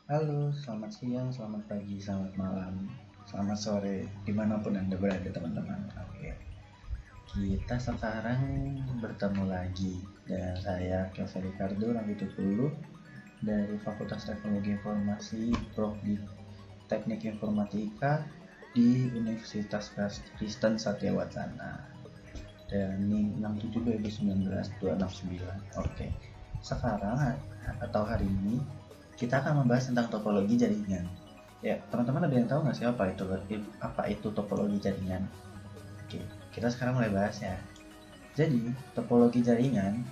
Halo, selamat siang, selamat pagi, selamat malam, selamat sore, dimanapun Anda berada teman-teman. Oke, kita sekarang bertemu lagi dengan saya, Kevin Ricardo Rambitupulu dari Fakultas Teknologi Informasi, Prodi Teknik Informatika di Universitas Kristen Satya Wacana. Dan ini 67/2019-269. Oke, sekarang atau hari ini kita akan membahas tentang topologi jaringan. Ya, teman-teman ada yang tahu nggak sih apa itu topologi jaringan? Oke, kita sekarang mulai bahas ya. Jadi, topologi jaringan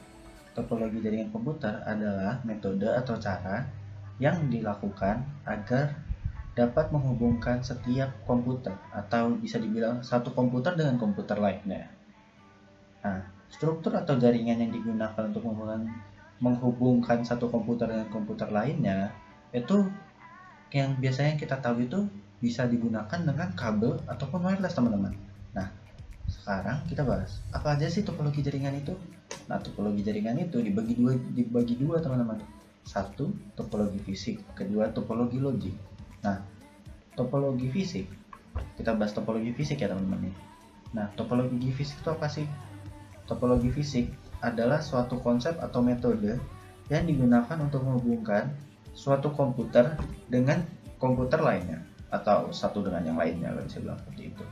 komputer adalah metode atau cara yang dilakukan agar dapat menghubungkan setiap komputer atau bisa dibilang satu komputer dengan komputer lainnya. Nah, struktur atau jaringan yang digunakan untuk menghubungkan satu komputer dengan komputer lainnya itu yang biasanya kita tahu itu bisa digunakan dengan kabel ataupun wireless teman-teman. Nah, sekarang kita bahas apa aja sih topologi jaringan itu. Nah, topologi jaringan itu dibagi dua teman-teman. Satu, topologi fisik, kedua topologi logik. Nah, topologi fisik, kita bahas topologi fisik ya teman-teman. Nah, topologi fisik itu apa sih? Topologi fisik adalah suatu konsep atau metode yang digunakan untuk menghubungkan suatu komputer dengan komputer lainnya atau satu dengan yang lainnya, kalau bisa bilang seperti itu.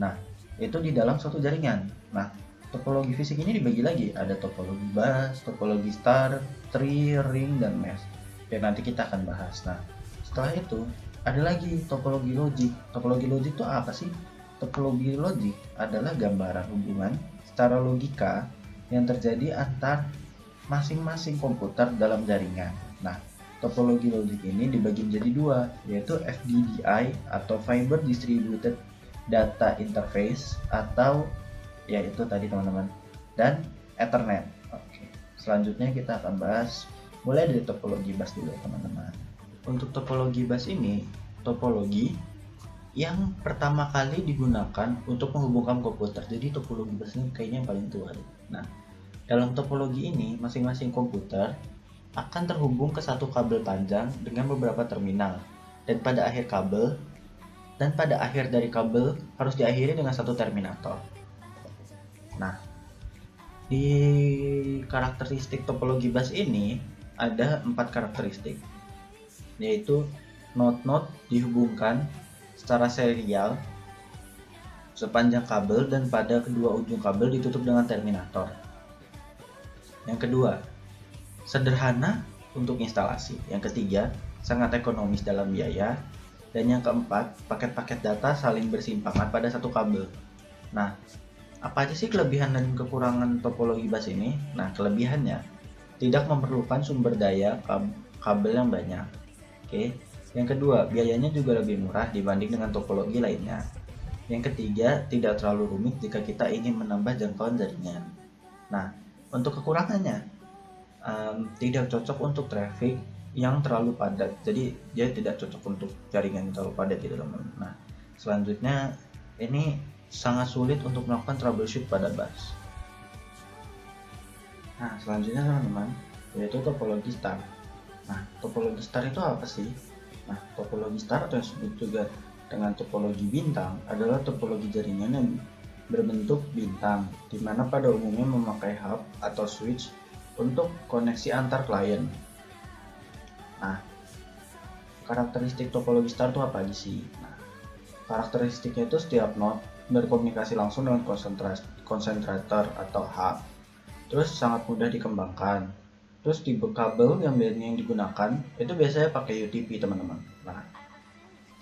Nah, itu di dalam suatu jaringan. Nah, topologi fisik ini dibagi lagi, ada topologi bus, topologi star, tree, ring, dan mesh. Ya nanti kita akan bahas. Nah, setelah itu ada lagi topologi logik. Topologi logik itu apa sih? Topologi logik adalah gambaran hubungan secara logika yang terjadi antar masing-masing komputer dalam jaringan. Nah, topologi logik ini dibagi menjadi dua, yaitu FDDI atau Fiber Distributed Data Interface atau yaitu tadi teman-teman, dan Ethernet. Oke. Selanjutnya kita akan bahas mulai dari topologi bus dulu teman-teman. Untuk topologi bus ini, topologi yang pertama kali digunakan untuk menghubungkan komputer. Jadi topologi bus ini kayaknya yang paling tua. Nah, dalam topologi ini masing-masing komputer akan terhubung ke satu kabel panjang dengan beberapa terminal. Dan pada akhir dari kabel harus diakhiri dengan satu terminator. Nah, di karakteristik topologi bus ini ada 4 karakteristik, yaitu node-node dihubungkan secara serial sepanjang kabel dan pada kedua ujung kabel ditutup dengan terminator. Yang kedua, sederhana untuk instalasi. Yang ketiga, sangat ekonomis dalam biaya. Dan yang keempat, paket-paket data saling bersimpangan pada satu kabel. Nah, apa aja sih kelebihan dan kekurangan topologi bus ini? Nah, kelebihannya tidak memerlukan sumber daya kabel yang banyak. Oke. Yang kedua, biayanya juga lebih murah dibanding dengan topologi lainnya. Yang ketiga, tidak terlalu rumit jika kita ingin menambah jangkauan jaringan. Nah, untuk kekurangannya, tidak cocok untuk traffic yang terlalu padat. Jadi dia tidak cocok untuk jaringan yang terlalu padat gitu teman-teman. Nah, selanjutnya ini sangat sulit untuk melakukan troubleshoot pada bus. Nah, selanjutnya teman-teman, yaitu topologi star. Nah, topologi star itu apa sih? Nah, topologi star atau yang disebut juga dengan topologi bintang adalah topologi jaringan yang berbentuk bintang, di mana pada umumnya memakai hub atau switch untuk koneksi antar klien. Nah, karakteristik topologi star itu apa aja sih? Nah, karakteristiknya itu setiap node berkomunikasi langsung dengan konsentrator atau hub. Terus sangat mudah dikembangkan. Terus tipe kabel yang digunakan itu biasanya pakai UTP teman-teman. Nah,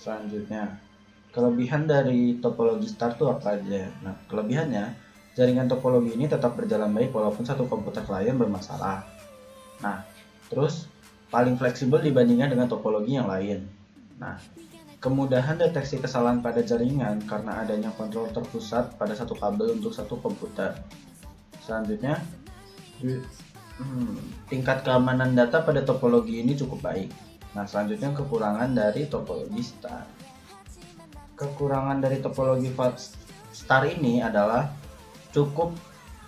selanjutnya kelebihan dari topologi star itu apa aja? Nah, kelebihannya jaringan topologi ini tetap berjalan baik walaupun satu komputer klien bermasalah. Nah, terus paling fleksibel dibandingkan dengan topologi yang lain. Nah, kemudahan deteksi kesalahan pada jaringan karena adanya kontrol terpusat pada satu kabel untuk satu komputer. Selanjutnya, tingkat keamanan data pada topologi ini cukup baik. Nah, selanjutnya kekurangan dari topologi star. Kekurangan dari topologi star ini adalah cukup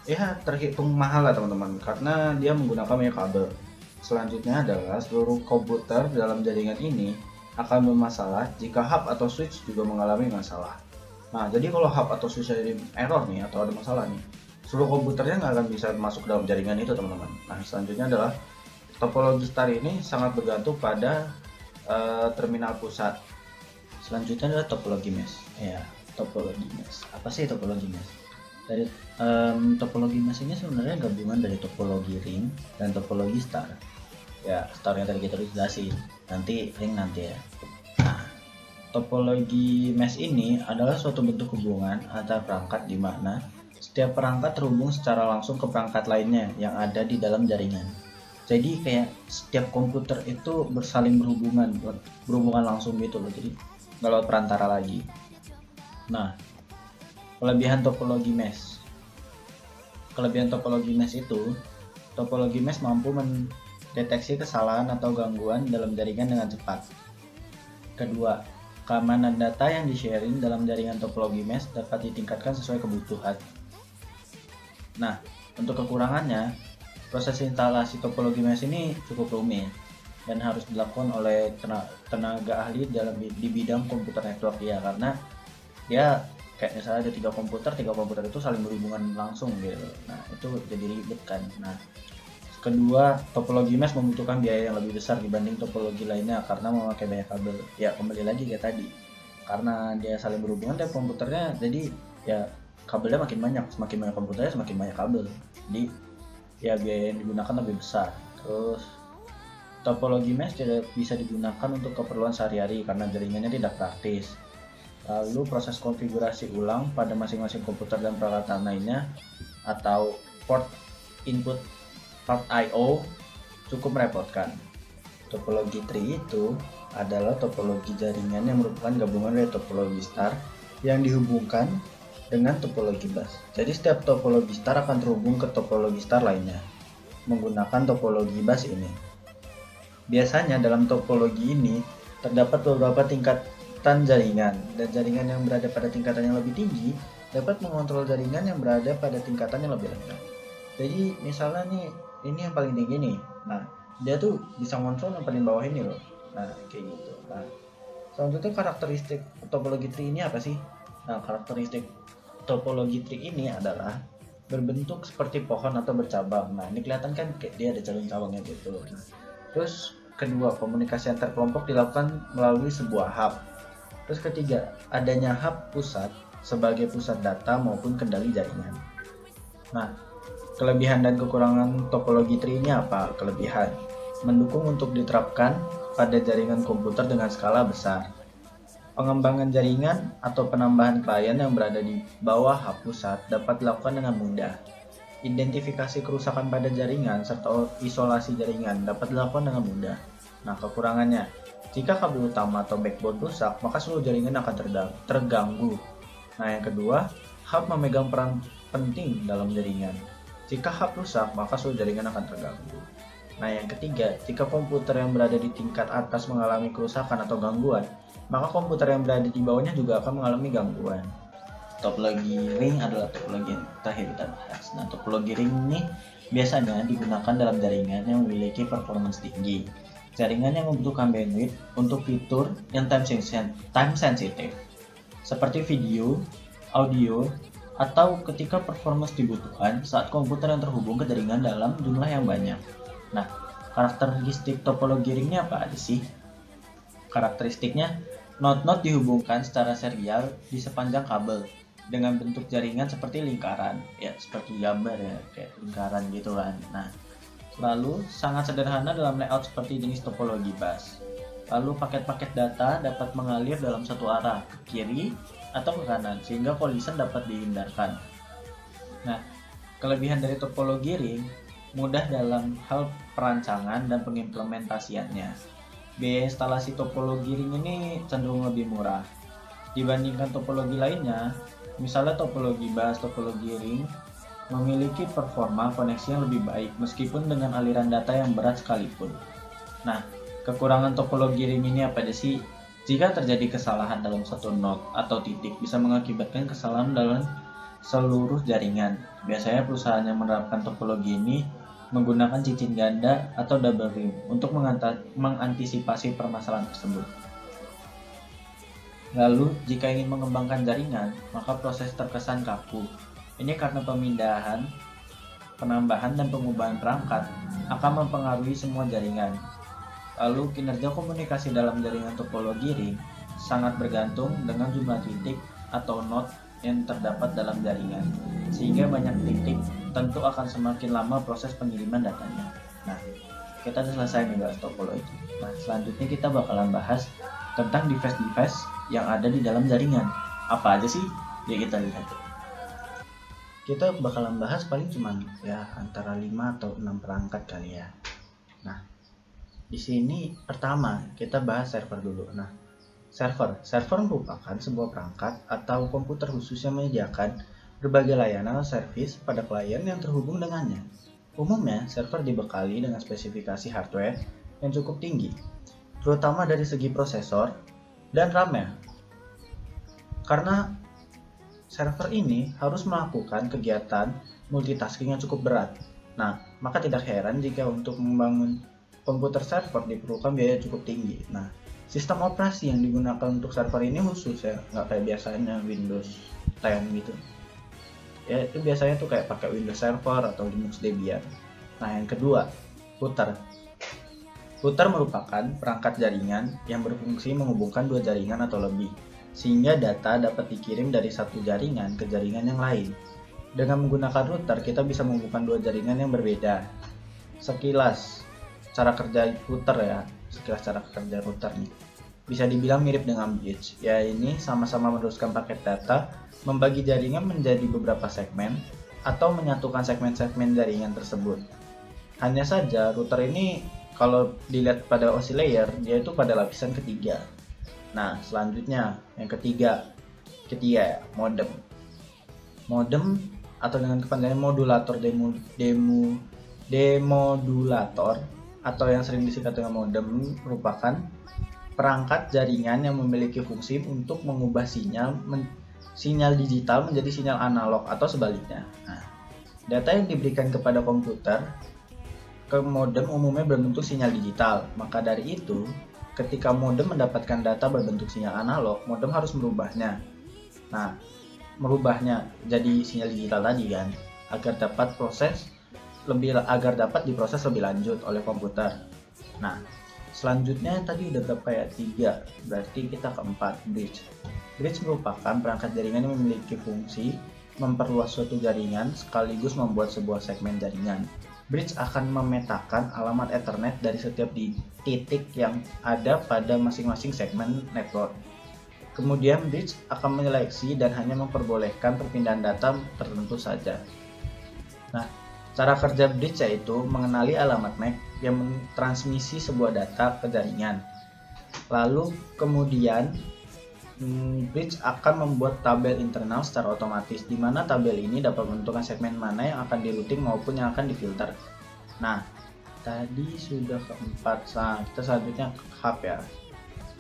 ya terhitung mahal lah teman-teman, karena dia menggunakan banyak kabel. selanjutnya adalah seluruh komputer dalam jaringan ini akan bermasalah jika hub atau switch juga mengalami masalah. Nah, jadi kalau hub atau switch ada error nih atau ada masalah nih, seluruh komputernya nggak akan bisa masuk ke dalam jaringan itu, teman-teman. Nah, selanjutnya adalah topologi star ini sangat bergantung pada terminal pusat. Selanjutnya adalah topologi mesh. Ya, topologi mesh. Apa sih topologi mesh? Dari topologi mesh ini sebenarnya gabungan dari topologi ring dan topologi star. Ya, star yang tadi kita udah jelasin. Nanti ring nanti ya. Nah, topologi mesh ini adalah suatu bentuk hubungan antar perangkat di mana setiap perangkat terhubung secara langsung ke perangkat lainnya yang ada di dalam jaringan. Jadi kayak setiap komputer itu bersaling berhubungan langsung gitu loh. Jadi nggak lewat perantara lagi. Nah, kelebihan topologi mesh. Kelebihan topologi mesh itu, topologi mesh mampu mendeteksi kesalahan atau gangguan dalam jaringan dengan cepat. Kedua, keamanan data yang di-sharing dalam jaringan topologi mesh dapat ditingkatkan sesuai kebutuhan. Nah, untuk kekurangannya, proses instalasi topologi mesh ini cukup rumit dan harus dilakukan oleh tenaga ahli di bidang komputer network ya, karena ya kayak misalnya ada tiga komputer itu saling berhubungan langsung gitu. Nah, itu jadi ribet kan. Nah, kedua, topologi mesh membutuhkan biaya yang lebih besar dibanding topologi lainnya karena memakai banyak kabel. Ya, kembali lagi kayak tadi, karena dia saling berhubungan tiap komputernya, jadi ya kabelnya makin banyak, semakin banyak komputernya semakin banyak kabel, jadi ya biaya yang digunakan lebih besar. Terus topologi mesh tidak bisa digunakan untuk keperluan sehari-hari karena jaringannya tidak praktis. Lalu proses konfigurasi ulang pada masing-masing komputer dan peralatan lainnya atau port input port I/O cukup merepotkan. Topologi tree itu adalah topologi jaringan yang merupakan gabungan dari topologi star yang dihubungkan dengan topologi bus. Jadi setiap topologi star akan terhubung ke topologi star lainnya menggunakan topologi bus ini. Biasanya dalam topologi ini terdapat beberapa tingkatan jaringan, dan jaringan yang berada pada tingkatan yang lebih tinggi dapat mengontrol jaringan yang berada pada tingkatan yang lebih rendah. Jadi misalnya nih, ini yang paling tinggi nih, nah dia tuh bisa ngontrol yang paling bawah ini loh. Nah, kayak gitu. Nah, selanjutnya karakteristik topologi tree ini apa sih? Nah, karakteristik topologi tree ini adalah berbentuk seperti pohon atau bercabang. Nah, ini kelihatan kan kayak dia ada cabang-cabangnya gitu. Nah, terus kedua, komunikasi antar kelompok dilakukan melalui sebuah hub. Terus ketiga, adanya hub pusat sebagai pusat data maupun kendali jaringan. Nah, kelebihan dan kekurangan topologi tree ini apa? Kelebihan, mendukung untuk diterapkan pada jaringan komputer dengan skala besar. Pengembangan jaringan atau penambahan klien yang berada di bawah hub pusat dapat dilakukan dengan mudah. Identifikasi kerusakan pada jaringan serta isolasi jaringan dapat dilakukan dengan mudah. Nah, kekurangannya, jika kabel utama atau backbone rusak, maka seluruh jaringan akan terganggu. Nah, yang kedua, hub memegang peran penting dalam jaringan. Jika hub rusak, maka seluruh jaringan akan terganggu. Nah, yang ketiga, jika komputer yang berada di tingkat atas mengalami kerusakan atau gangguan, maka komputer yang berada di bawahnya juga akan mengalami gangguan. Topologi ring adalah topologi yang terakhir kita bahas. Nah, topologi ring ini biasanya digunakan dalam jaringan yang memiliki performance tinggi. Jaringan yang membutuhkan bandwidth untuk fitur yang time sensitive, seperti video, audio, atau ketika performance dibutuhkan saat komputer yang terhubung ke jaringan dalam jumlah yang banyak. Nah, karakteristik topologi ringnya apa aja sih? Karakteristiknya, node-node dihubungkan secara serial di sepanjang kabel dengan bentuk jaringan seperti lingkaran, ya seperti gambar ya, kayak lingkaran gitu kan. Nah, lalu sangat sederhana dalam layout seperti jenis topologi bus. Lalu paket-paket data dapat mengalir dalam satu arah, ke kiri atau ke kanan, sehingga collision dapat dihindarkan. Nah, kelebihan dari topologi ring mudah dalam hal perancangan dan pengimplementasiannya. Biaya instalasi topologi ring ini cenderung lebih murah dibandingkan topologi lainnya. Misalnya topologi bus, topologi ring memiliki performa koneksi yang lebih baik meskipun dengan aliran data yang berat sekalipun. Nah, kekurangan topologi ring ini apa aja sih? Jika terjadi kesalahan dalam satu node atau titik bisa mengakibatkan kesalahan dalam seluruh jaringan. Biasanya perusahaan yang menerapkan topologi ini menggunakan cincin ganda atau double ring untuk mengantisipasi permasalahan tersebut. Lalu, jika ingin mengembangkan jaringan, maka proses terkesan kaku. Ini karena pemindahan, penambahan, dan pengubahan perangkat akan mempengaruhi semua jaringan. Lalu, kinerja komunikasi dalam jaringan topologi ring sangat bergantung dengan jumlah titik atau node yang terdapat dalam jaringan. Sehingga banyak titik, tentu akan semakin lama proses pengiriman datanya. Nah, kita sudah selesai nih bahas topologi. Nah, selanjutnya kita bakalan bahas tentang device-device yang ada di dalam jaringan. Apa aja sih? Ya kita lihat. Kita bakalan bahas paling cuman ya antara 5 atau 6 perangkat kali ya. Nah, di sini pertama kita bahas server dulu. Nah, server merupakan sebuah perangkat atau komputer khusus yang menyediakan berbagai layanan atau servis pada klien yang terhubung dengannya. Umumnya, server dibekali dengan spesifikasi hardware yang cukup tinggi, terutama dari segi prosesor dan RAM-nya. Karena server ini harus melakukan kegiatan multitasking yang cukup berat. Nah, maka tidak heran jika untuk membangun komputer server diperlukan biaya cukup tinggi. Nah, sistem operasi yang digunakan untuk server ini khusus ya, nggak kayak biasanya Windows 10 gitu. Ya, itu biasanya tuh kayak pakai Windows Server atau Linux Debian. Nah, yang kedua, router. Router merupakan perangkat jaringan yang berfungsi menghubungkan dua jaringan atau lebih, sehingga data dapat dikirim dari satu jaringan ke jaringan yang lain. Dengan menggunakan router, kita bisa menghubungkan dua jaringan yang berbeda. Sekilas cara kerja router ya, nih. Bisa dibilang mirip dengan bridge, ya ini sama-sama meneruskan paket data, membagi jaringan menjadi beberapa segmen, atau menyatukan segmen-segmen jaringan tersebut. Hanya saja router ini kalau dilihat pada OSI layer, dia itu pada lapisan ketiga. Nah, selanjutnya yang ketiga modem. Modem atau dengan kepanjangan modulator demodulator atau yang sering disingkat dengan modem merupakan perangkat jaringan yang memiliki fungsi untuk mengubah sinyal digital menjadi sinyal analog atau sebaliknya. Nah, data yang diberikan kepada komputer ke modem umumnya berbentuk sinyal digital. Maka dari itu, ketika modem mendapatkan data berbentuk sinyal analog, modem harus merubahnya. Nah, merubahnya jadi sinyal digital tadi kan, agar dapat diproses lebih lanjut oleh komputer. Nah, selanjutnya tadi udah berapa ya? 3. Berarti kita keempat, bridge. Bridge merupakan perangkat jaringan yang memiliki fungsi memperluas suatu jaringan sekaligus membuat sebuah segmen jaringan. Bridge akan memetakan alamat Ethernet dari setiap titik yang ada pada masing-masing segmen network. Kemudian bridge akan menyeleksi dan hanya memperbolehkan perpindahan data tertentu saja. Nah, cara kerja bridge yaitu mengenali alamat MAC yang mentransmisi sebuah data ke jaringan. Lalu kemudian bridge akan membuat tabel internal secara otomatis, di mana tabel ini dapat menentukan segmen mana yang akan di-routing maupun yang akan difilter. Nah, tadi sudah keempat, kita selanjutnya hub ya.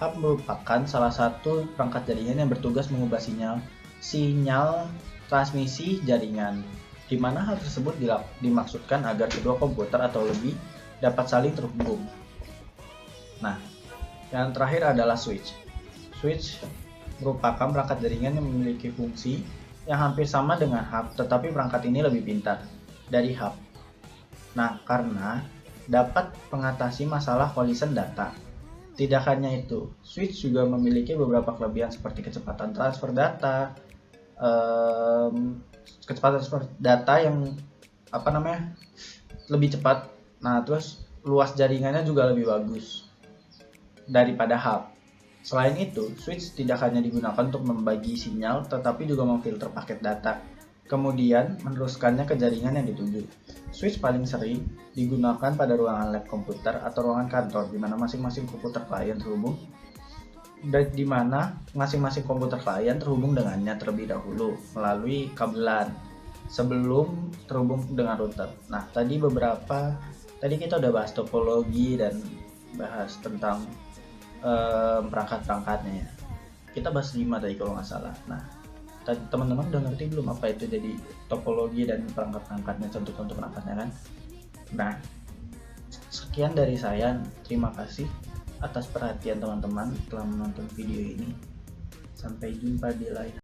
Hub merupakan salah satu perangkat jaringan yang bertugas mengubah sinyal transmisi jaringan, di mana hal tersebut dimaksudkan agar kedua komputer atau lebih dapat saling terhubung. Nah, yang terakhir adalah switch. Switch merupakan perangkat jaringan yang memiliki fungsi yang hampir sama dengan hub, tetapi perangkat ini lebih pintar dari hub. Nah, karena dapat mengatasi masalah collision data. Tidak hanya itu, switch juga memiliki beberapa kelebihan seperti kecepatan transfer data yang lebih cepat. Nah, terus luas jaringannya juga lebih bagus daripada hub. Selain itu, switch tidak hanya digunakan untuk membagi sinyal, tetapi juga memfilter paket data, kemudian meneruskannya ke jaringan yang dituju. Switch paling sering digunakan pada ruangan lab komputer atau ruangan kantor, di mana masing-masing komputer klien terhubung dengannya terlebih dahulu melalui kabelan sebelum terhubung dengan router. Nah, tadi kita udah bahas topologi dan bahas tentang perangkat-perangkatnya ya. Kita bahas 5 tadi kalau nggak salah. Nah, teman-teman udah ngerti belum apa itu jadi topologi dan perangkat-perangkatnya, contoh-contoh perangkatnya kan? Nah, sekian dari saya. Terima kasih atas perhatian teman-teman telah menonton video ini. Sampai jumpa di lain